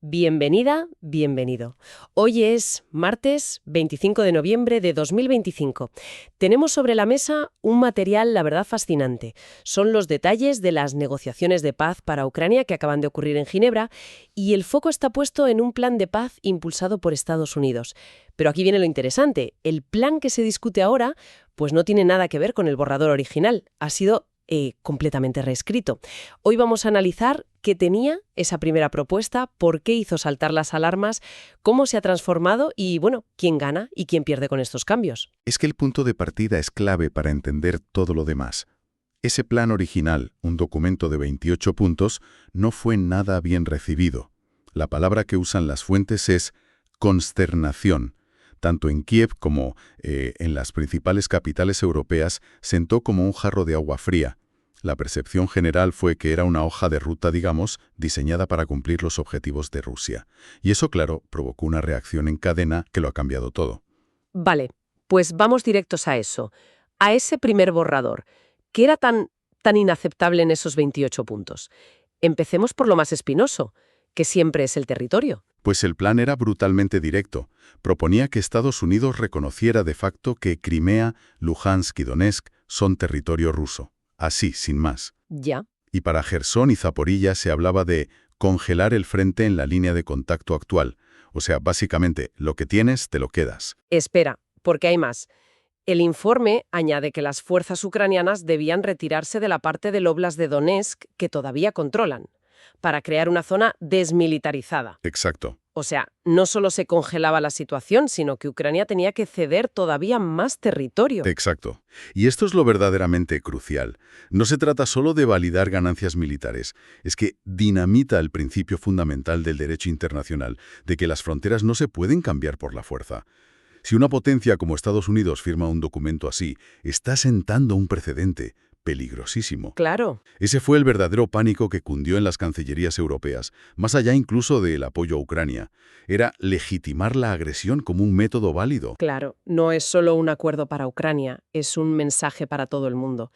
Bienvenida, bienvenido. Hoy es martes 25 de noviembre de 2025. Tenemos sobre la mesa un material, la verdad, fascinante. Son los detalles de las negociaciones de paz para Ucrania que acaban de ocurrir en Ginebra y el foco está puesto en un plan de paz impulsado por Estados Unidos. Pero aquí viene lo interesante. El plan que se discute ahora pues no tiene nada que ver con el borrador original. Ha sido completamente reescrito. Hoy vamos a analizar qué tenía esa primera propuesta, por qué hizo saltar las alarmas, cómo se ha transformado y, bueno, quién gana y quién pierde con estos cambios. Es que el punto de partida es clave para entender todo lo demás. Ese plan original, un documento de 28 puntos, no fue nada bien recibido. La palabra que usan las fuentes es consternación. Tanto en Kiev como en las principales capitales europeas, sentó como un jarro de agua fría. La percepción general fue que era una hoja de ruta, digamos, diseñada para cumplir los objetivos de Rusia. Y eso, claro, provocó una reacción en cadena que lo ha cambiado todo. Vale, pues vamos directos a eso, a ese primer borrador, que era tan inaceptable en esos 28 puntos. Empecemos por lo más espinoso, que siempre es el territorio. Pues el plan era brutalmente directo. Proponía que Estados Unidos reconociera de facto que Crimea, Luhansk y Donetsk son territorio ruso. Así, sin más. Ya. Y para Jersón y Zaporilla se hablaba de congelar el frente en la línea de contacto actual. O sea, básicamente, lo que tienes, te lo quedas. Espera, porque hay más. El informe añade que las fuerzas ucranianas debían retirarse de la parte del óblast de Donetsk que todavía controlan, para crear una zona desmilitarizada. Exacto. O sea, no solo se congelaba la situación, sino que Ucrania tenía que ceder todavía más territorio. Exacto. Y esto es lo verdaderamente crucial. No se trata solo de validar ganancias militares, es que dinamita el principio fundamental del derecho internacional, de que las fronteras no se pueden cambiar por la fuerza. Si una potencia como Estados Unidos firma un documento así, está sentando un precedente peligrosísimo. Claro. Ese fue el verdadero pánico que cundió en las cancillerías europeas, más allá incluso del apoyo a Ucrania. Era legitimar la agresión como un método válido. Claro, no es solo un acuerdo para Ucrania, es un mensaje para todo el mundo.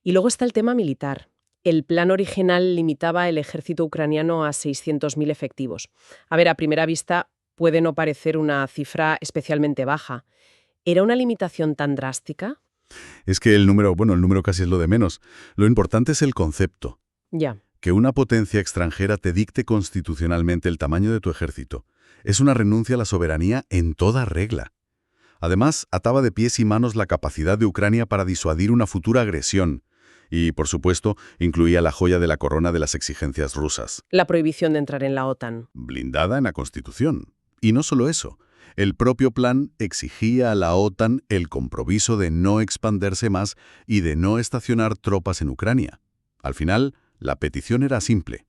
Y luego está el tema militar. El plan original limitaba el ejército ucraniano a 600.000 efectivos. A ver, a primera vista puede no parecer una cifra especialmente baja. ¿Era una limitación tan drástica? Es que el número casi es lo de menos. Lo importante es el concepto. Ya. Que una potencia extranjera te dicte constitucionalmente el tamaño de tu ejército. Es una renuncia a la soberanía en toda regla. Además, ataba de pies y manos la capacidad de Ucrania para disuadir una futura agresión. Y, por supuesto, incluía la joya de la corona de las exigencias rusas. La prohibición de entrar en la OTAN. Blindada en la Constitución. Y no solo eso. El propio plan exigía a la OTAN el compromiso de no expandirse más y de no estacionar tropas en Ucrania. Al final, la petición era simple.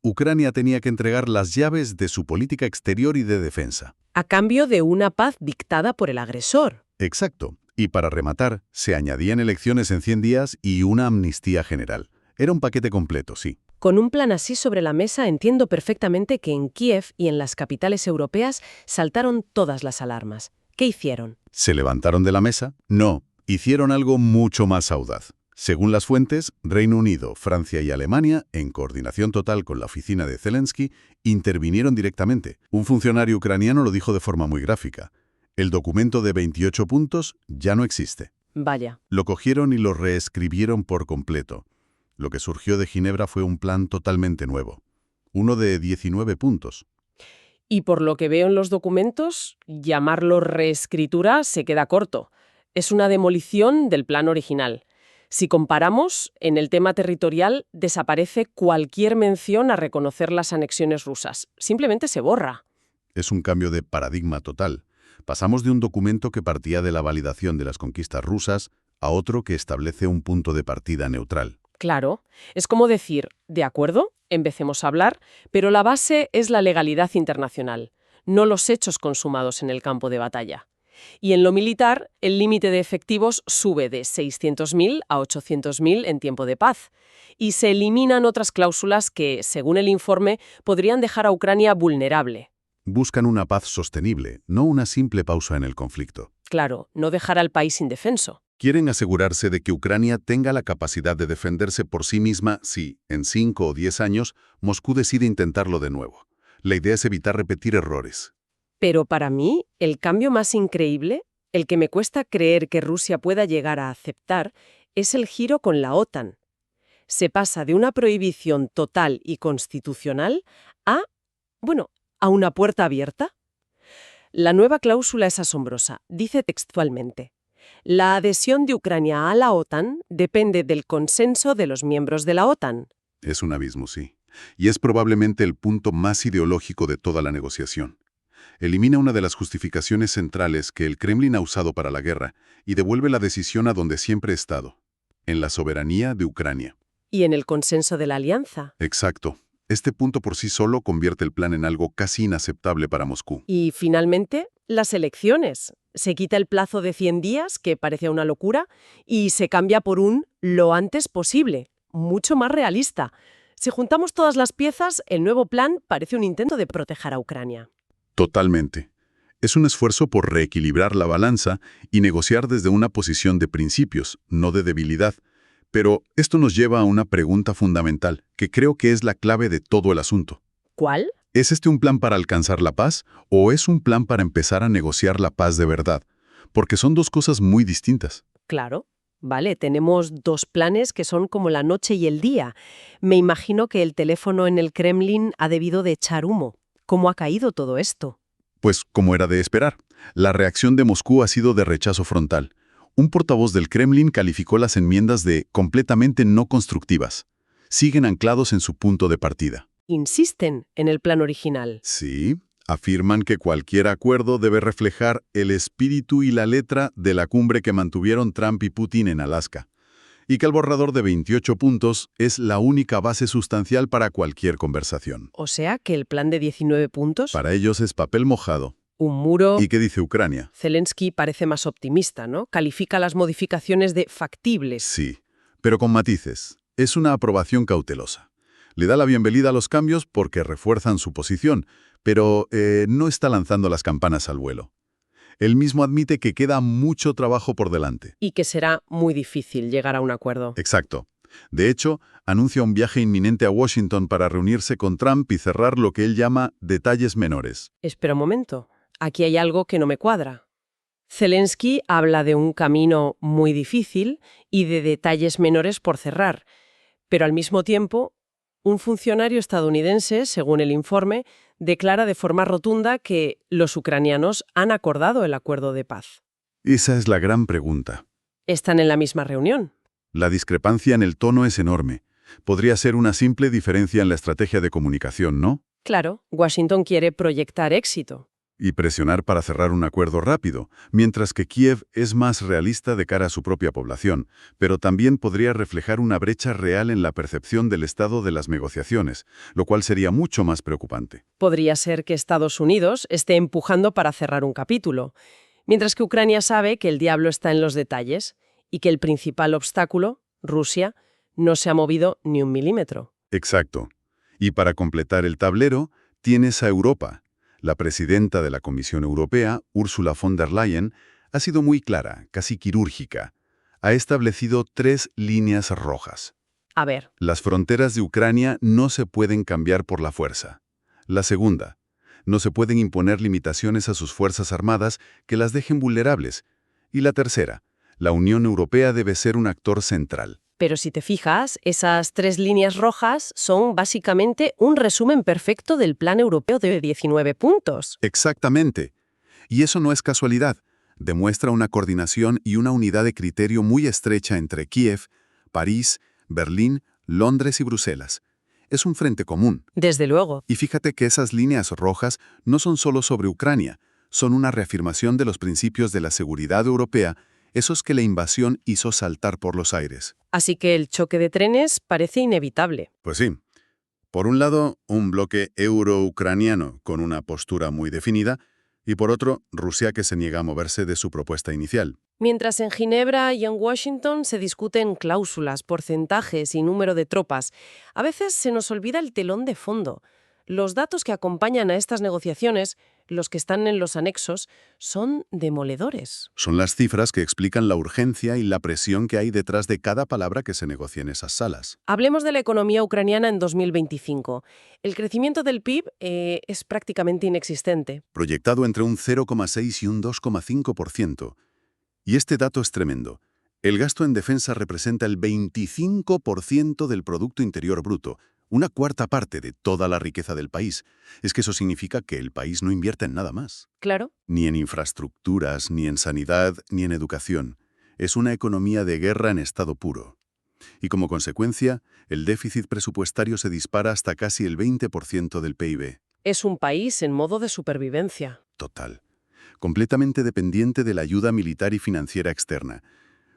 Ucrania tenía que entregar las llaves de su política exterior y de defensa. A cambio de una paz dictada por el agresor. Exacto. Y para rematar, se añadían elecciones en 100 días y una amnistía general. Era un paquete completo, sí. Con un plan así sobre la mesa entiendo perfectamente que en Kiev y en las capitales europeas saltaron todas las alarmas. ¿Qué hicieron? ¿Se levantaron de la mesa? No, hicieron algo mucho más audaz. Según las fuentes, Reino Unido, Francia y Alemania, en coordinación total con la oficina de Zelensky, intervinieron directamente. Un funcionario ucraniano lo dijo de forma muy gráfica. El documento de 28 puntos ya no existe. Vaya. Lo cogieron y lo reescribieron por completo. Lo que surgió de Ginebra fue un plan totalmente nuevo. Uno de 19 puntos. Y por lo que veo en los documentos, llamarlo reescritura se queda corto. Es una demolición del plan original. Si comparamos, en el tema territorial desaparece cualquier mención a reconocer las anexiones rusas. Simplemente se borra. Es un cambio de paradigma total. Pasamos de un documento que partía de la validación de las conquistas rusas a otro que establece un punto de partida neutral. Claro, es como decir, de acuerdo, empecemos a hablar, pero la base es la legalidad internacional, no los hechos consumados en el campo de batalla. Y en lo militar, el límite de efectivos sube de 600.000 a 800.000 en tiempo de paz. Y se eliminan otras cláusulas que, según el informe, podrían dejar a Ucrania vulnerable. Buscan una paz sostenible, no una simple pausa en el conflicto. Claro, no dejar al país indefenso. Quieren asegurarse de que Ucrania tenga la capacidad de defenderse por sí misma si, en 5 o 10 años, Moscú decide intentarlo de nuevo. La idea es evitar repetir errores. Pero para mí, el cambio más increíble, el que me cuesta creer que Rusia pueda llegar a aceptar, es el giro con la OTAN. Se pasa de una prohibición total y constitucional a, a una puerta abierta. La nueva cláusula es asombrosa. Dice textualmente: la adhesión de Ucrania a la OTAN depende del consenso de los miembros de la OTAN. Es un abismo, sí. Y es probablemente el punto más ideológico de toda la negociación. Elimina una de las justificaciones centrales que el Kremlin ha usado para la guerra y devuelve la decisión a donde siempre ha estado, en la soberanía de Ucrania. Y en el consenso de la alianza. Exacto. Este punto por sí solo convierte el plan en algo casi inaceptable para Moscú. Y finalmente, las elecciones. Se quita el plazo de 100 días, que parecía una locura, y se cambia por un lo antes posible, mucho más realista. Si juntamos todas las piezas, el nuevo plan parece un intento de proteger a Ucrania. Totalmente. Es un esfuerzo por reequilibrar la balanza y negociar desde una posición de principios, no de debilidad. Pero esto nos lleva a una pregunta fundamental, que creo que es la clave de todo el asunto. ¿Cuál? ¿Es este un plan para alcanzar la paz o es un plan para empezar a negociar la paz de verdad? Porque son dos cosas muy distintas. Claro. Vale, tenemos dos planes que son como la noche y el día. Me imagino que el teléfono en el Kremlin ha debido de echar humo. ¿Cómo ha caído todo esto? Pues, como era de esperar, la reacción de Moscú ha sido de rechazo frontal. Un portavoz del Kremlin calificó las enmiendas de completamente no constructivas. Siguen anclados en su punto de partida. Insisten en el plan original. Sí, afirman que cualquier acuerdo debe reflejar el espíritu y la letra de la cumbre que mantuvieron Trump y Putin en Alaska, y que el borrador de 28 puntos es la única base sustancial para cualquier conversación. O sea que el plan de 19 puntos... Para ellos es papel mojado. Un muro... ¿Y qué dice Ucrania? Zelensky parece más optimista, ¿no? Califica las modificaciones de factibles. Sí, pero con matices. Es una aprobación cautelosa. Le da la bienvenida a los cambios porque refuerzan su posición, pero no está lanzando las campanas al vuelo. Él mismo admite que queda mucho trabajo por delante. Y que será muy difícil llegar a un acuerdo. Exacto. De hecho, anuncia un viaje inminente a Washington para reunirse con Trump y cerrar lo que él llama detalles menores. Espera un momento. Aquí hay algo que no me cuadra. Zelensky habla de un camino muy difícil y de detalles menores por cerrar, pero al mismo tiempo, un funcionario estadounidense, según el informe, declara de forma rotunda que los ucranianos han acordado el acuerdo de paz. Esa es la gran pregunta. ¿Están en la misma reunión? La discrepancia en el tono es enorme. Podría ser una simple diferencia en la estrategia de comunicación, ¿no? Claro, Washington quiere proyectar éxito. Y presionar para cerrar un acuerdo rápido, mientras que Kiev es más realista de cara a su propia población, pero también podría reflejar una brecha real en la percepción del estado de las negociaciones, lo cual sería mucho más preocupante. Podría ser que Estados Unidos esté empujando para cerrar un capítulo, mientras que Ucrania sabe que el diablo está en los detalles y que el principal obstáculo, Rusia, no se ha movido ni un milímetro. Exacto. Y para completar el tablero, tienes a Europa. La presidenta de la Comisión Europea, Ursula von der Leyen, ha sido muy clara, casi quirúrgica. Ha establecido 3 líneas rojas. A ver. Las fronteras de Ucrania no se pueden cambiar por la fuerza. La segunda, no se pueden imponer limitaciones a sus fuerzas armadas que las dejen vulnerables. Y la tercera, la Unión Europea debe ser un actor central. Pero si te fijas, esas 3 líneas rojas son básicamente un resumen perfecto del plan europeo de 19 puntos. Exactamente. Y eso no es casualidad. Demuestra una coordinación y una unidad de criterio muy estrecha entre Kiev, París, Berlín, Londres y Bruselas. Es un frente común. Desde luego. Y fíjate que esas líneas rojas no son solo sobre Ucrania, son una reafirmación de los principios de la seguridad europea, esos que la invasión hizo saltar por los aires. Así que el choque de trenes parece inevitable. Pues sí. Por un lado, un bloque euro-ucraniano con una postura muy definida, y por otro, Rusia que se niega a moverse de su propuesta inicial. Mientras en Ginebra y en Washington se discuten cláusulas, porcentajes y número de tropas, a veces se nos olvida el telón de fondo, Los datos que acompañan a estas negociaciones, los que están en los anexos, son demoledores. Son las cifras que explican la urgencia y la presión que hay detrás de cada palabra que se negocia en esas salas. Hablemos de la economía ucraniana en 2025. El crecimiento del PIB es prácticamente inexistente. Proyectado entre un 0,6 y un 2,5%. Y este dato es tremendo. El gasto en defensa representa el 25% del Producto Interior Bruto, una cuarta parte de toda la riqueza del país. Es que eso significa que el país no invierte en nada más. Claro. Ni en infraestructuras, ni en sanidad, ni en educación. Es una economía de guerra en estado puro. Y como consecuencia, el déficit presupuestario se dispara hasta casi el 20% del PIB. Es un país en modo de supervivencia. Total. Completamente dependiente de la ayuda militar y financiera externa.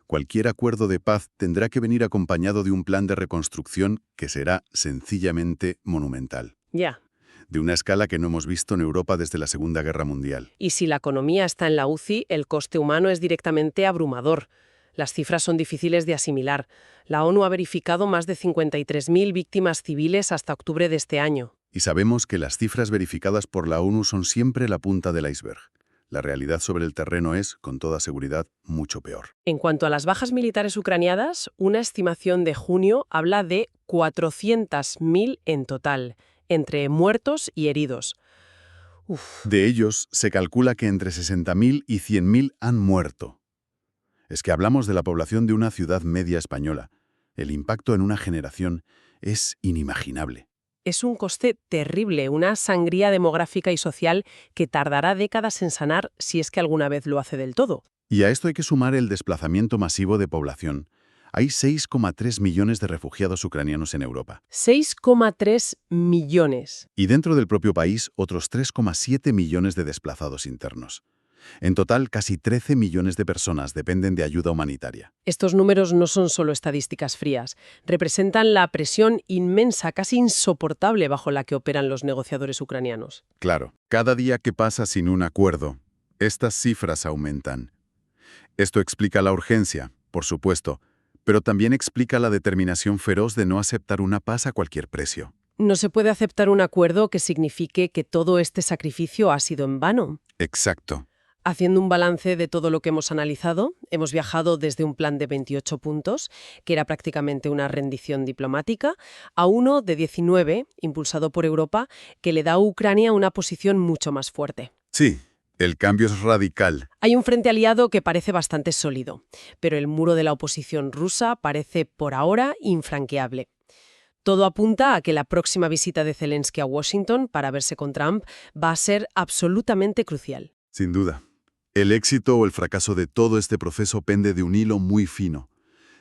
Cualquier acuerdo de paz tendrá que venir acompañado de un plan de reconstrucción que será sencillamente monumental. Ya. De una escala que no hemos visto en Europa desde la Segunda Guerra Mundial. Y si la economía está en la UCI, el coste humano es directamente abrumador. Las cifras son difíciles de asimilar. La ONU ha verificado más de 53.000 víctimas civiles hasta octubre de este año. Y sabemos que las cifras verificadas por la ONU son siempre la punta del iceberg. La realidad sobre el terreno es, con toda seguridad, mucho peor. En cuanto a las bajas militares ucranianas, una estimación de junio habla de 400.000 en total, entre muertos y heridos. De ellos, se calcula que entre 60.000 y 100.000 han muerto. Es que hablamos de la población de una ciudad media española. El impacto en una generación es inimaginable. Es un coste terrible, una sangría demográfica y social que tardará décadas en sanar si es que alguna vez lo hace del todo. Y a esto hay que sumar el desplazamiento masivo de población. Hay 6,3 millones de refugiados ucranianos en Europa. 6,3 millones. Y dentro del propio país, otros 3,7 millones de desplazados internos. En total, casi 13 millones de personas dependen de ayuda humanitaria. Estos números no son solo estadísticas frías, representan la presión inmensa, casi insoportable bajo la que operan los negociadores ucranianos. Claro, cada día que pasa sin un acuerdo, estas cifras aumentan. Esto explica la urgencia, por supuesto, pero también explica la determinación feroz de no aceptar una paz a cualquier precio. No se puede aceptar un acuerdo que signifique que todo este sacrificio ha sido en vano. Exacto. Haciendo un balance de todo lo que hemos analizado, hemos viajado desde un plan de 28 puntos, que era prácticamente una rendición diplomática, a uno de 19, impulsado por Europa, que le da a Ucrania una posición mucho más fuerte. Sí, el cambio es radical. Hay un frente aliado que parece bastante sólido, pero el muro de la oposición rusa parece, por ahora, infranqueable. Todo apunta a que la próxima visita de Zelensky a Washington para verse con Trump va a ser absolutamente crucial. Sin duda. El éxito o el fracaso de todo este proceso pende de un hilo muy fino.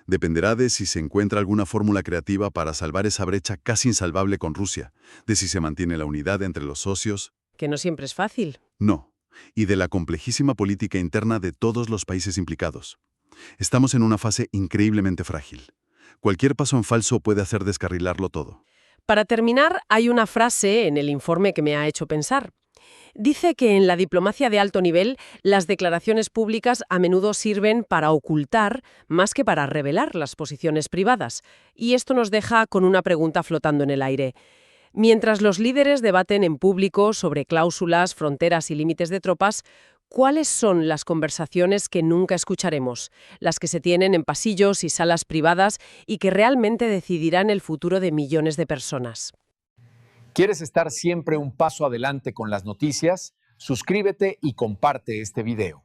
Dependerá de si se encuentra alguna fórmula creativa para salvar esa brecha casi insalvable con Rusia, de si se mantiene la unidad entre los socios. Que no siempre es fácil. No, y de la complejísima política interna de todos los países implicados. Estamos en una fase increíblemente frágil. Cualquier paso en falso puede hacer descarrilarlo todo. Para terminar, hay una frase en el informe que me ha hecho pensar. Dice que en la diplomacia de alto nivel, las declaraciones públicas a menudo sirven para ocultar más que para revelar las posiciones privadas. Y esto nos deja con una pregunta flotando en el aire. Mientras los líderes debaten en público sobre cláusulas, fronteras y límites de tropas, ¿cuáles son las conversaciones que nunca escucharemos? Las que se tienen en pasillos y salas privadas y que realmente decidirán el futuro de millones de personas. ¿Quieres estar siempre un paso adelante con las noticias? Suscríbete y comparte este video.